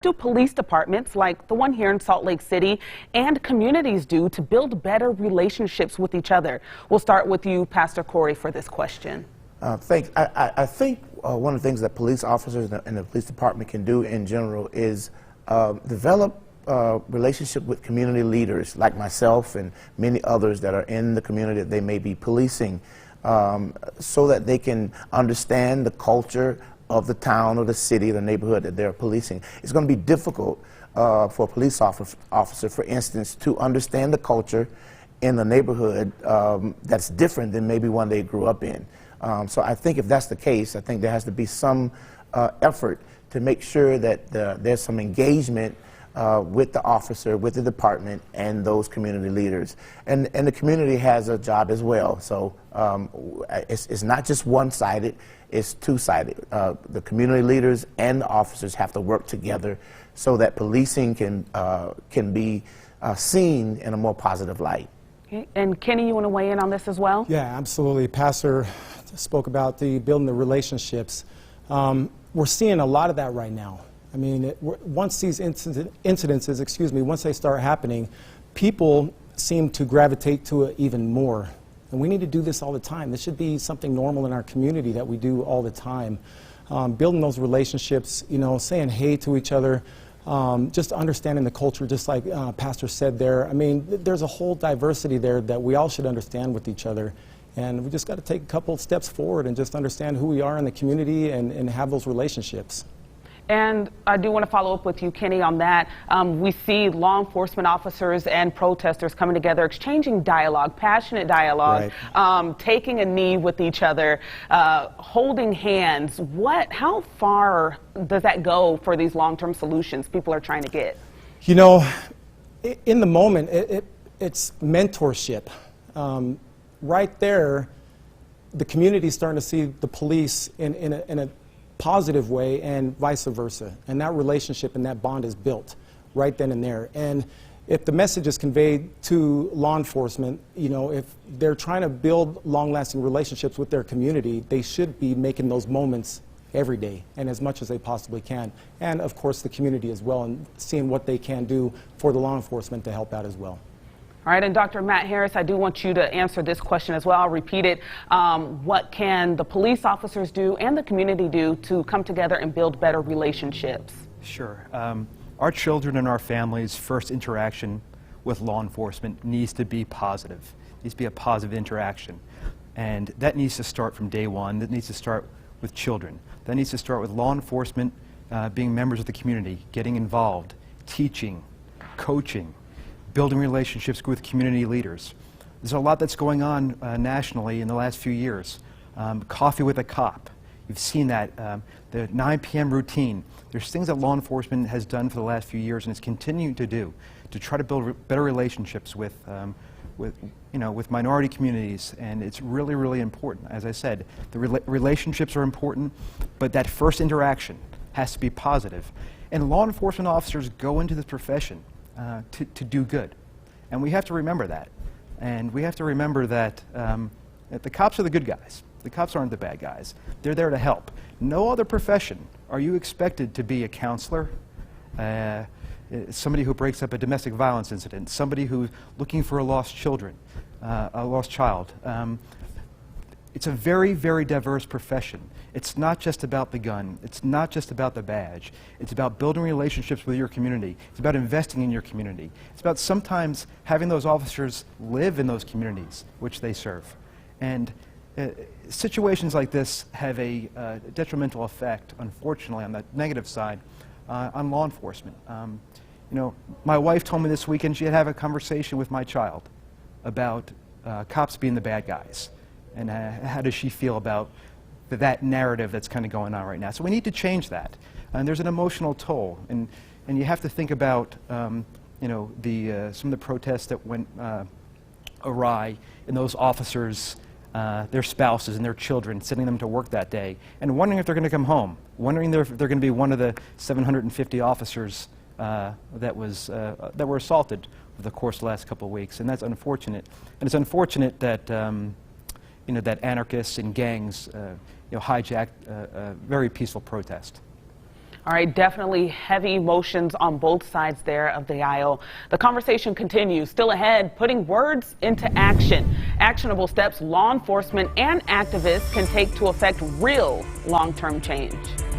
Do police departments like the one here in Salt Lake City and communities do to build better relationships with each other? We'll start with you, Pastor Corey, for this question. Thanks. I think one of the things that police officers and the police department can do in general is develop relationship with community leaders like myself and many others that are in the community that they may be policing, so that they can understand the culture of the town or the city or the neighborhood that they're policing. It's going to be difficult for a police officer, for instance, to understand the culture in the neighborhood that's different than maybe one they grew up in. So I think if that's the case, I think there has to be some effort to make sure that there's some engagement with the officer, with the department, and those community leaders. And the community has a job as well. So it's not just one-sided, it's two-sided. The community leaders and the officers have to work together so that policing can be seen in a more positive light. Okay. And Kenny, you want to weigh in on this as well? Yeah, absolutely. Pastor spoke about building the relationships. We're seeing a lot of that right now. I mean, once these incidences, once they start happening, people seem to gravitate to it even more. And we need to do this all the time. This should be something normal in our community that we do all the time. Building those relationships, saying hey to each other, just understanding the culture, just like Pastor said there. I mean, there's a whole diversity there that we all should understand with each other. And we just got to take a couple of steps forward and just understand who we are in the community and have those relationships. And I do want to follow up with you, Kenny, on that. We see law enforcement officers and protesters coming together, exchanging dialogue, passionate dialogue, right. Taking a knee with each other, holding hands. How far does that go for these long-term solutions people are trying to get? In the moment, it's mentorship. Right there, the community's starting to see the police in a positive way and vice versa. And that relationship and that bond is built right then and there. And if the message is conveyed to law enforcement, if they're trying to build long-lasting relationships with their community, they should be making those moments every day and as much as they possibly can. And of course the community as well, and seeing what they can do for the law enforcement to help out as well. All right, and Dr. Matt Harris, I do want you to answer this question as well. I'll repeat it. What can the police officers do and the community do to come together and build better relationships? Sure. Our children and our families' first interaction with law enforcement needs to be positive. It needs to be a positive interaction. And that needs to start from day one. That needs to start with children. That needs to start with law enforcement being members of the community, getting involved, teaching, coaching, building relationships with community leaders. There's a lot that's going on nationally in the last few years. Coffee with a cop. You've seen that. The 9 p.m. routine. There's things that law enforcement has done for the last few years and is continuing to do to try to build better relationships with minority communities, and it's really, really important. As I said, the relationships are important, but that first interaction has to be positive. And law enforcement officers go into this profession to do good. And we have to remember that. And we have to remember that the cops are the good guys. The cops aren't the bad guys. They're there to help. No other profession are you expected to be a counselor, somebody who breaks up a domestic violence incident, somebody who's looking for a lost child. It's a very, very diverse profession. It's not just about the gun. It's not just about the badge. It's about building relationships with your community. It's about investing in your community. It's about sometimes having those officers live in those communities which they serve. And situations like this have a detrimental effect, unfortunately, on the negative side, on law enforcement. My wife told me this weekend she had to have a conversation with my child about cops being the bad guys. And how does she feel about that narrative that's kind of going on right now? So we need to change that. And there's an emotional toll. And you have to think about, some of the protests that went awry in those officers, their spouses and their children, sending them to work that day, and wondering if they're going to come home, wondering if they're going to be one of the 750 officers that were assaulted over the course of the last couple of weeks. And that's unfortunate. And it's unfortunate that that anarchists and gangs hijacked a very peaceful protest. All right, definitely heavy emotions on both sides there of the aisle. The conversation continues. Still ahead, putting words into action. Actionable steps law enforcement and activists can take to affect real long-term change.